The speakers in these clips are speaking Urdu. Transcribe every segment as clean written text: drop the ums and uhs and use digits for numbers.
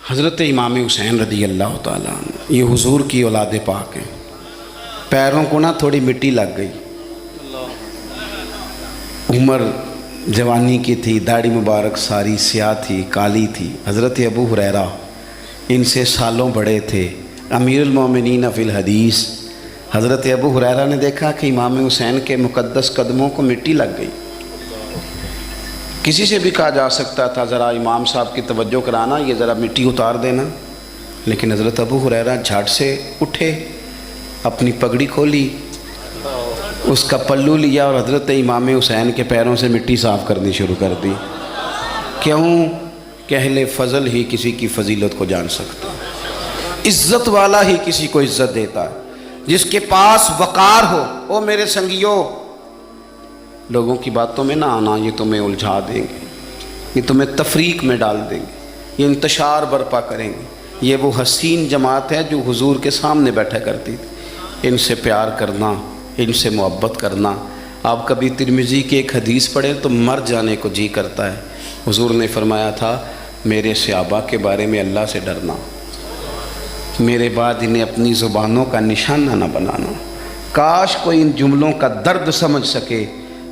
حضرت امام حسین رضی اللہ تعالیٰ عنہ یہ حضور کی اولاد پاک ہیں. پیروں کو نہ تھوڑی مٹی لگ گئی. عمر جوانی کی تھی، داڑھی مبارک ساری سیاہ تھی، کالی تھی. حضرت ابو ہریرہ ان سے سالوں بڑے تھے، امیر المومنین فی الحدیث. حضرت ابو ہریرہ نے دیکھا کہ امام حسین کے مقدس قدموں کو مٹی لگ گئی. کسی سے بھی کہا جا سکتا تھا ذرا امام صاحب کی توجہ کرانا، یہ ذرا مٹی اتار دینا، لیکن حضرت ابو ہریرہ جھٹ سے اٹھے، اپنی پگڑی کھولی، اس کا پلو لیا اور حضرت امام حسین کے پیروں سے مٹی صاف کرنی شروع کر دی. کیوں کہ اہل فضل ہی کسی کی فضیلت کو جان سکتا، عزت والا ہی کسی کو عزت دیتا ہے. جس کے پاس وقار ہو. او میرے سنگیوں، لوگوں کی باتوں میں نہ آنا، یہ تمہیں الجھا دیں گے، یہ تمہیں تفریق میں ڈال دیں گے، یہ انتشار برپا کریں گے. یہ وہ حسین جماعت ہے جو حضور کے سامنے بیٹھا کرتی تھی. ان سے پیار کرنا، ان سے محبت کرنا. آپ کبھی ترمذی کی ایک حدیث پڑھیں تو مر جانے کو جی کرتا ہے. حضور نے فرمایا تھا میرے صحابہ کے بارے میں اللہ سے ڈرنا، میرے بعد انہیں اپنی زبانوں کا نشانہ نہ بنانا. کاش کوئی ان جملوں کا درد سمجھ سکے.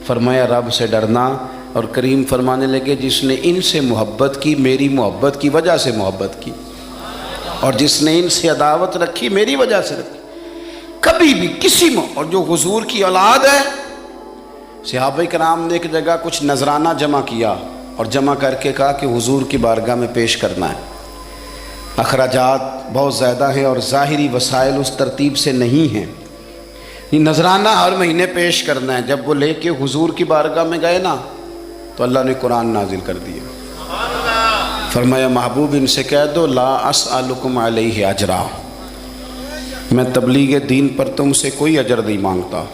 فرمایا رب سے ڈرنا، اور کریم فرمانے لگے جس نے ان سے محبت کی میری محبت کی وجہ سے محبت کی، اور جس نے ان سے عداوت رکھی میری وجہ سے رکھی. کبھی بھی کسی میں، اور جو حضور کی اولاد ہے، صحابہ کرام نے ایک جگہ کچھ نذرانہ جمع کیا اور جمع کر کے کہا کہ حضور کی بارگاہ میں پیش کرنا ہے. اخراجات بہت زیادہ ہیں اور ظاہری وسائل اس ترتیب سے نہیں ہیں. یہ نذرانہ ہر مہینے پیش کرنا ہے. جب وہ لے کے حضور کی بارگاہ میں گئے نا تو اللہ نے قرآن نازل کر دیا. فرمایا محبوب ان سے کہہ دو لا اسألکم علیہ اجرا، میں تبلیغ دین پر تم سے کوئی اجر نہیں مانگتا.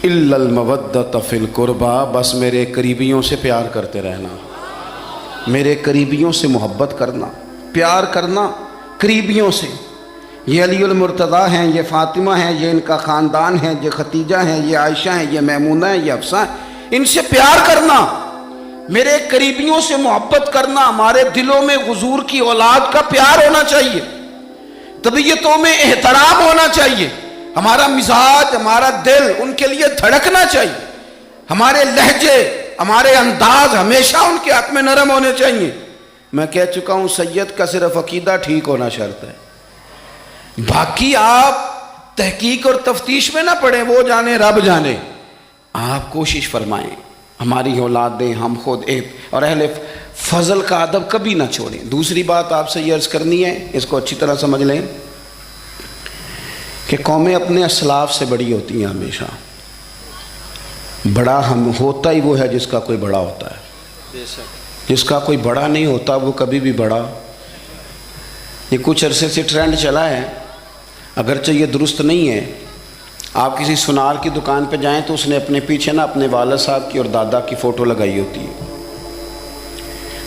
الا المودۃ فی القربى، بس میرے قریبیوں سے پیار کرتے رہنا، میرے قریبیوں سے محبت کرنا، پیار کرنا قریبیوں سے. یہ علی المرتضیٰ ہیں، یہ فاطمہ ہیں، یہ ان کا خاندان ہے، یہ ختیجہ ہیں، یہ عائشہ ہیں، یہ میمونہ ہیں، یہ حفصہ ہیں. ان سے پیار کرنا، میرے قریبیوں سے محبت کرنا. ہمارے دلوں میں حضور کی اولاد کا پیار ہونا چاہیے، طبیعتوں میں احترام ہونا چاہیے. ہمارا مزاج، ہمارا دل ان کے لیے دھڑکنا چاہیے. ہمارے لہجے، ہمارے انداز ہمیشہ ان کے حق میں نرم ہونے چاہیے. میں کہہ چکا ہوں سید کا صرف عقیدہ ٹھیک ہونا شرط ہے، باقی آپ تحقیق اور تفتیش میں نہ پڑیں، وہ جانے رب جانے. آپ کوشش فرمائیں ہماری اولادیں، ہم خود اور اہل فضل کا ادب کبھی نہ چھوڑیں. دوسری بات آپ سے یہ عرض کرنی ہے، اس کو اچھی طرح سمجھ لیں کہ قومیں اپنے اسلاف سے بڑی ہوتی ہیں. ہمیشہ بڑا ہم ہوتا ہی وہ ہے جس کا کوئی بڑا ہوتا ہے، جس کا کوئی بڑا نہیں ہوتا وہ کبھی بھی بڑا. یہ کچھ عرصے سے ٹرینڈ چلا ہے، اگرچہ یہ درست نہیں ہے. آپ کسی سنار کی دکان پہ جائیں تو اس نے اپنے پیچھے نا اپنے والد صاحب کی اور دادا کی فوٹو لگائی ہوتی ہے.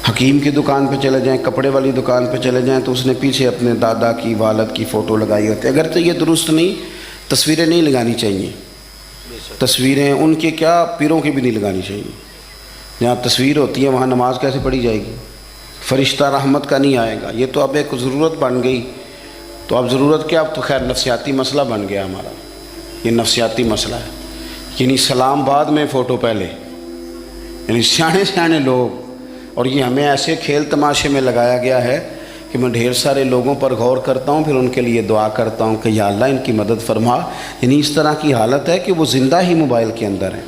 حکیم کی دکان پہ چلے جائیں، کپڑے والی دکان پہ چلے جائیں تو اس نے پیچھے اپنے دادا کی، والد کی فوٹو لگائی ہوتی ہے. اگرچہ یہ درست نہیں، تصویریں نہیں لگانی چاہیے. تصویریں ان کے کیا، پیروں کی بھی نہیں لگانی چاہیے. جہاں تصویر ہوتی ہے وہاں نماز کیسے پڑھی جائے گی؟ فرشتہ رحمت کا نہیں آئے گا. یہ تو اب ایک ضرورت بن گئی. تو اب ضرورت کیا، اب تو خیر نفسیاتی مسئلہ بن گیا ہمارا. یہ نفسیاتی مسئلہ ہے. یعنی سلام بعد میں فوٹو پہلے، یعنی سیانے سیانے لوگ. اور یہ ہمیں ایسے کھیل تماشے میں لگایا گیا ہے کہ میں ڈھیر سارے لوگوں پر غور کرتا ہوں، پھر ان کے لیے دعا کرتا ہوں کہ یا اللہ ان کی مدد فرما. یعنی اس طرح کی حالت ہے کہ وہ زندہ ہی موبائل کے اندر ہیں،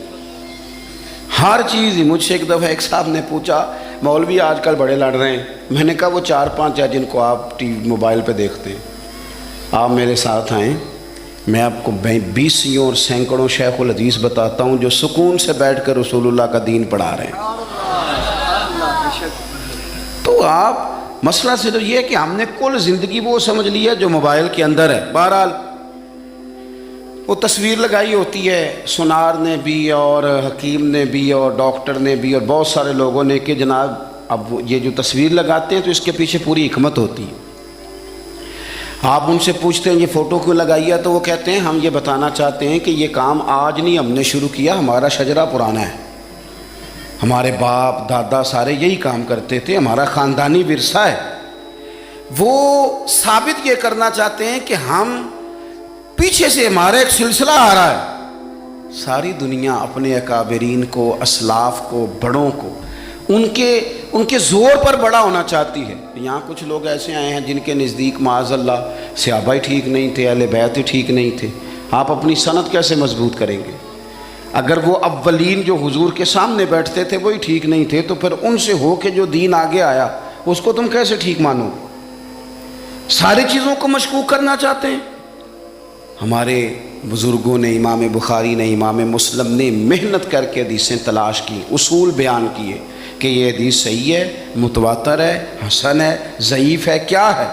ہر چیز ہی. مجھ سے ایک دفعہ ایک صاحب نے پوچھا مولوی آج کل بڑے لڑ رہے ہیں. میں نے کہا وہ 4-5 ہے جن کو آپ موبائل پہ دیکھتے ہیں. آپ میرے ساتھ آئیں، میں آپ کو 20 اور سینکڑوں شیخ الحدیث بتاتا ہوں جو سکون سے بیٹھ کر رسول اللہ کا دین پڑھا رہے ہیں. تو آپ مسئلہ صرف یہ ہے کہ ہم نے کل زندگی وہ سمجھ لی ہے جو موبائل کے اندر ہے. بہرحال وہ تصویر لگائی ہوتی ہے سنار نے بھی اور حکیم نے بھی اور ڈاکٹر نے بھی اور بہت سارے لوگوں نے کہ جناب اب یہ جو تصویر لگاتے ہیں تو اس کے پیچھے پوری حکمت ہوتی ہے. آپ ان سے پوچھتے ہیں یہ فوٹو کیوں لگائی ہے تو وہ کہتے ہیں ہم یہ بتانا چاہتے ہیں کہ یہ کام آج نہیں ہم نے شروع کیا، ہمارا شجرہ پرانا ہے، ہمارے باپ دادا سارے یہی کام کرتے تھے، ہمارا خاندانی ورثہ ہے. وہ ثابت یہ کرنا چاہتے ہیں کہ ہم پیچھے سے ہمارا ایک سلسلہ آ رہا ہے. ساری دنیا اپنے اکابرین کو، اسلاف کو، بڑوں کو ان کے زور پر بڑا ہونا چاہتی ہے. یہاں کچھ لوگ ایسے آئے ہیں جن کے نزدیک معاذ اللہ صحابہ ہی ٹھیک نہیں تھے، اہل بیت ہی ٹھیک نہیں تھے. آپ اپنی سند کیسے مضبوط کریں گے؟ اگر وہ اولین جو حضور کے سامنے بیٹھتے تھے وہی ٹھیک نہیں تھے تو پھر ان سے ہو کے جو دین آگے آیا اس کو تم کیسے ٹھیک مانو؟ ساری چیزوں کو مشکوک کرنا چاہتے ہیں. ہمارے بزرگوں نے، امام بخاری نے، امام مسلم نے محنت کر کے حدیثیں تلاش کی، اصول بیان کیے کہ یہ حدیث صحیح ہے، متواتر ہے، حسن ہے، ضعیف ہے، کیا ہے،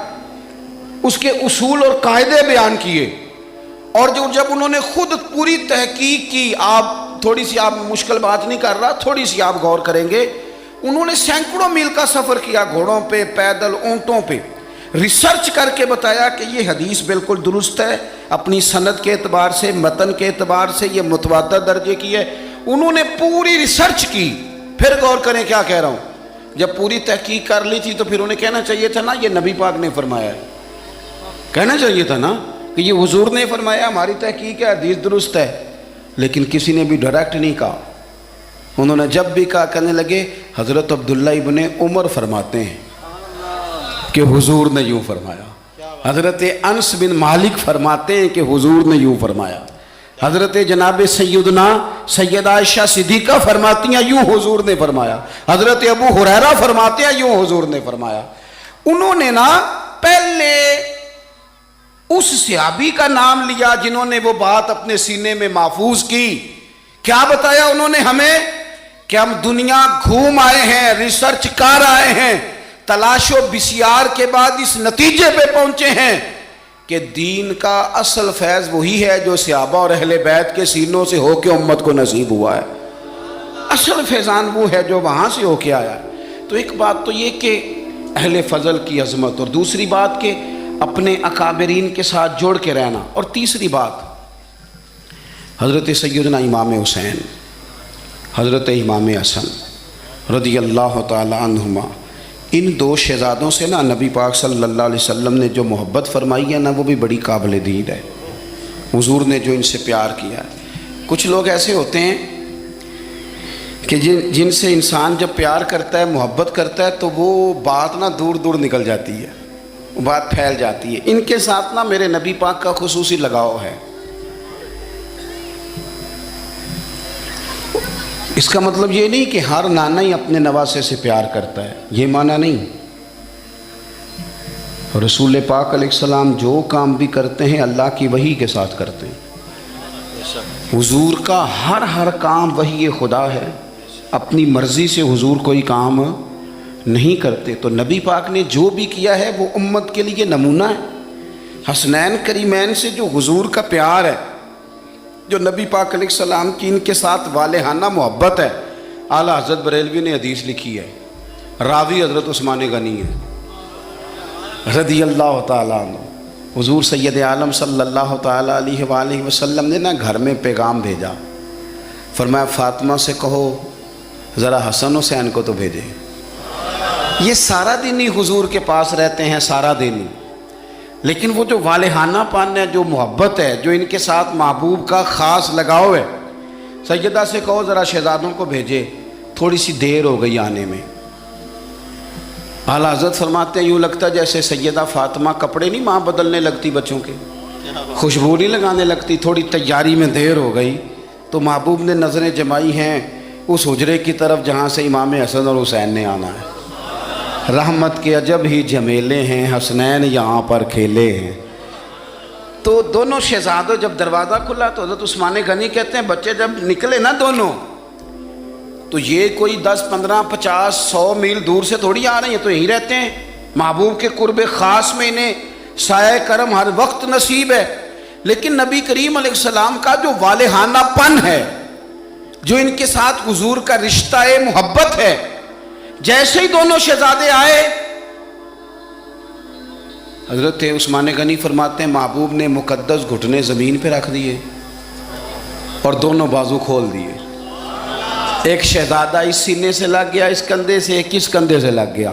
اس کے اصول اور قاعدے بیان کیے. اور جب انہوں نے خود پوری تحقیق کی، تھوڑی سی آپ مشکل بات نہیں کر رہا، تھوڑی سی آپ غور کریں گے، انہوں نے سینکڑوں میل کا سفر کیا، گھوڑوں پہ، پیدل، اونٹوں پہ، ریسرچ کر کے بتایا کہ یہ حدیث بالکل درست ہے، اپنی سند کے اعتبار سے، متن کے اعتبار سے یہ متواتر درجے کی ہے. انہوں نے پوری ریسرچ کی. پھر غور کریں کیا کہہ رہا ہوں، جب پوری تحقیق کر لی تھی تو پھر انہیں کہنا چاہیے تھا نا یہ نبی پاک نے فرمایا ہے، کہنا چاہیے تھا نا کہ یہ حضور نے فرمایا، ہماری تحقیق ہے، حدیث درست ہے. لیکن کسی نے بھی ڈائریکٹ نہیں کہا. انہوں نے جب بھی کہا کہنے لگے حضرت عبداللہ ابن عمر فرماتے ہیں کہ حضور نے یوں فرمایا، حضرت انس بن مالک فرماتے ہیں کہ حضور نے یوں فرمایا، حضرت جناب سیدہ عائشہ صدیقہ فرماتی ہیں یوں حضور نے فرمایا، حضرت ابو ہریرہ فرماتے ہیں یوں حضور نے فرمایا. انہوں نے نا پہلے اس صحابی کا نام لیا جنہوں نے وہ بات اپنے سینے میں محفوظ کی. کیا بتایا انہوں نے ہمیں کہ ہم دنیا گھوم آئے ہیں، ریسرچ کر آئے ہیں، تلاش و بسیار کے بعد اس نتیجے پہ پہنچے ہیں کہ دین کا اصل فیض وہی ہے جو صحابہ اور اہل بیت کے سینوں سے ہو کے امت کو نصیب ہوا ہے. اصل فیضان وہ ہے جو وہاں سے ہو کے آیا. تو ایک بات تو یہ کہ اہل فضل کی عظمت، اور دوسری بات کہ اپنے اکابرین کے ساتھ جوڑ کے رہنا، اور تیسری بات حضرت سیدنا امام حسین، حضرت امام حسن رضی اللہ تعالی عنہما، ان دو شہزادوں سے نا نبی پاک صلی اللہ علیہ وسلم نے جو محبت فرمائی ہے نا وہ بھی بڑی قابل دید ہے. حضور نے جو ان سے پیار کیا ہے. کچھ لوگ ایسے ہوتے ہیں کہ جن سے انسان جب پیار کرتا ہے، محبت کرتا ہے تو وہ بات نا دور دور نکل جاتی ہے، بات پھیل جاتی ہے. ان کے ساتھ نا میرے نبی پاک کا خصوصی لگاؤ ہے. اس کا مطلب یہ نہیں کہ ہر نانا ہی اپنے نواسے سے پیار کرتا ہے، یہ معنی نہیں. رسول پاک علیہ السلام جو کام بھی کرتے ہیں اللہ کی وحی کے ساتھ کرتے ہیں. حضور کا ہر کام وحی خدا ہے، اپنی مرضی سے حضور کوئی کام نہیں کرتے. تو نبی پاک نے جو بھی کیا ہے وہ امت کے لیے نمونہ ہے. حسنین کریمین سے جو حضور کا پیار ہے، جو نبی پاک علیہ السلام کی ان کے ساتھ والہانہ محبت ہے. اعلیٰ حضرت بریلوی نے حدیث لکھی ہے، راوی حضرت عثمان غنی ہے رضی اللہ تعالیٰ عنہ. حضور سید عالم صلی اللہ تعالیٰ علیہ وآلہ وسلم نے نا گھر میں پیغام بھیجا، فرمایا فاطمہ سے کہو ذرا حسن حسین کو تو بھیجے. یہ سارا دن ہی حضور کے پاس رہتے ہیں، سارا دن ہی، لیکن وہ جو والہانہ پان ہے، جو محبت ہے، جو ان کے ساتھ محبوب کا خاص لگاؤ ہے، سیدہ سے کہو ذرا شہزادوں کو بھیجے، تھوڑی سی دیر ہو گئی آنے میں. اعلیٰ حضرت فرماتے ہیں یوں لگتا جیسے سیدہ فاطمہ کپڑے نہیں ماں بدلنے لگتی بچوں کے، خوشبو نہیں لگانے لگتی، تھوڑی تیاری میں دیر ہو گئی تو محبوب نے نظریں جمائی ہیں اس حجرے کی طرف جہاں سے امام حسن اور حسین نے آنا ہے. رحمت کے عجب ہی جمیلے ہیں، حسنین یہاں پر کھیلے ہیں. تو دونوں شہزادوں جب دروازہ کھلا تو حضرت عثمان غنی کہتے ہیں بچے جب نکلے نا دونوں تو یہ کوئی 10 15 50 100 میل دور سے تھوڑی آ رہے ہیں، تو یہیں رہتے ہیں. محبوب کے قرب خاص میں انہیں سایہ کرم ہر وقت نصیب ہے. لیکن نبی کریم علیہ السلام کا جو والہانہ پن ہے، جو ان کے ساتھ حضور کا رشتہ محبت ہے، جیسے ہی دونوں شہزادے آئے حضرت عثمان غنی فرماتے ہیں محبوب نے مقدس گھٹنے زمین پہ رکھ دیے اور دونوں بازو کھول دیے. ایک شہزادہ اس سینے سے لگ گیا اس کندھے سے، ایک اس کندھے سے لگ گیا،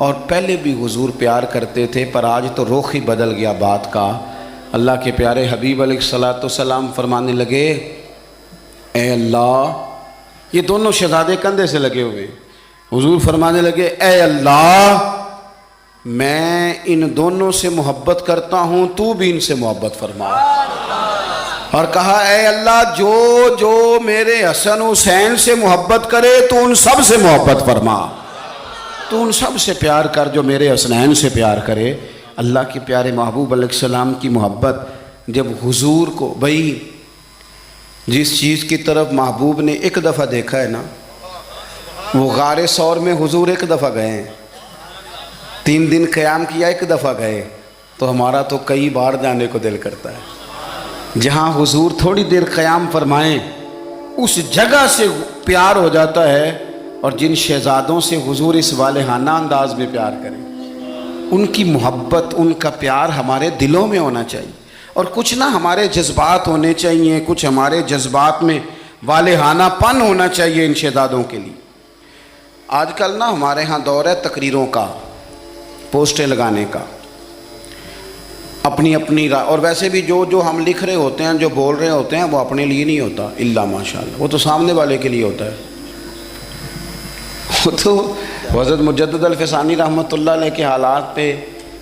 اور پہلے بھی حضور پیار کرتے تھے، پر آج تو رخ ہی بدل گیا بات کا۔ اللہ کے پیارے حبیب علیہ الصلوۃ والسلام فرمانے لگے، اے اللہ، یہ دونوں شہزادے کندھے سے لگے ہوئے، حضور فرمانے لگے، اے اللہ، میں ان دونوں سے محبت کرتا ہوں، تو بھی ان سے محبت فرما۔ اور کہا، اے اللہ، جو جو میرے حسن حسین سے محبت کرے تو ان سب سے محبت فرما، تو ان سب سے پیار کر جو میرے حسنین سے پیار کرے۔ اللہ کے پیارے محبوب علیہ السلام کی محبت جب حضور کو، بھئی جس چیز کی طرف محبوب نے ایک دفعہ دیکھا ہے نا، وہ غار ثور میں حضور ایک دفعہ گئے ہیں، 3 دن قیام کیا، ایک دفعہ گئے، تو ہمارا تو کئی بار جانے کو دل کرتا ہے۔ جہاں حضور تھوڑی دیر قیام فرمائیں اس جگہ سے پیار ہو جاتا ہے، اور جن شہزادوں سے حضور اس والہانہ انداز میں پیار کریں، ان کی محبت، ان کا پیار ہمارے دلوں میں ہونا چاہیے، اور کچھ نہ ہمارے جذبات ہونے چاہیے، کچھ ہمارے جذبات میں والہانہ پن ہونا چاہیے ان شہزادوں کے لیے۔ آج کل نا ہمارے ہاں دور ہے تقریروں کا، پوسٹیں لگانے کا، اپنی اپنی رائے، اور ویسے بھی جو ہم لکھ رہے ہوتے ہیں، جو بول رہے ہوتے ہیں، وہ اپنے لیے نہیں ہوتا، الا ماشاءاللہ، وہ تو سامنے والے کے لیے ہوتا ہے۔ وہ تو حضرت مجدد الفسانی رحمۃ اللہ علیہ کے حالات پہ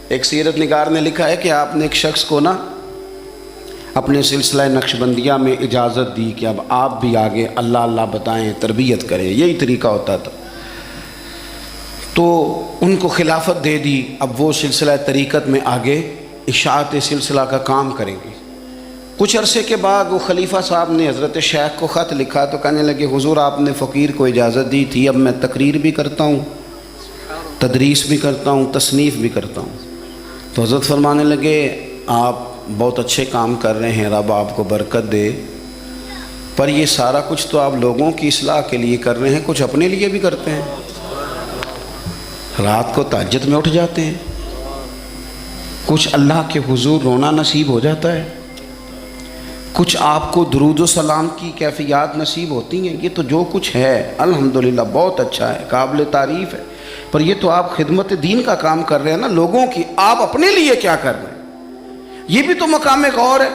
ایک سیرت نگار نے لکھا ہے کہ آپ نے ایک شخص کو نا اپنے سلسلہ نقشبندیہ میں اجازت دی کہ اب آپ بھی آگے اللہ اللہ بتائیں، تربیت کریں، یہی طریقہ ہوتا تھا، تو ان کو خلافت دے دی، اب وہ سلسلہ طریقت میں آگے اشاعت سلسلہ کا کام کریں گے۔ کچھ عرصے کے بعد وہ خلیفہ صاحب نے حضرت شیخ کو خط لکھا تو کہنے لگے، حضور آپ نے فقیر کو اجازت دی تھی، اب میں تقریر بھی کرتا ہوں، تدریس بھی کرتا ہوں، تصنیف بھی کرتا ہوں۔ تو حضرت فرمانے لگے، آپ بہت اچھے کام کر رہے ہیں، رب آپ کو برکت دے، پر یہ سارا کچھ تو آپ لوگوں کی اصلاح کے لیے کر رہے ہیں، کچھ اپنے لیے بھی کرتے ہیں، رات کو تہجد میں اٹھ جاتے ہیں، کچھ اللہ کے حضور رونا نصیب ہو جاتا ہے، کچھ آپ کو درود و سلام کی کیفیات نصیب ہوتی ہیں، یہ تو جو کچھ ہے الحمدللہ بہت اچھا ہے، قابل تعریف ہے، پر یہ تو آپ خدمت دین کا کام کر رہے ہیں نا، لوگوں کی، آپ اپنے لیے کیا کر رہے ہیں، یہ بھی تو مقام غور ہے۔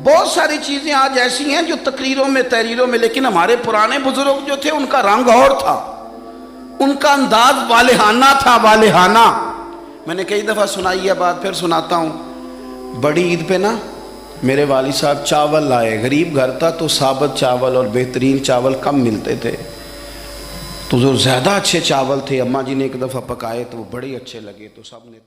بہت ساری چیزیں آج ایسی ہیں جو تقریروں میں، تحریروں میں، لیکن ہمارے پرانے بزرگ جو تھے ان کا رنگ اور تھا، ان کا انداز والہانہ تھا، والہانہ۔ میں نے کئی دفعہ سنائی ہے بات، پھر سناتا ہوں۔ بڑی عید پہ نا میرے والد صاحب چاول لائے، غریب گھر تھا تو ثابت چاول اور بہترین چاول کم ملتے تھے، تو جو زیادہ اچھے چاول تھے اماں جی نے ایک دفعہ پکائے تو وہ بڑے اچھے لگے، تو سب نے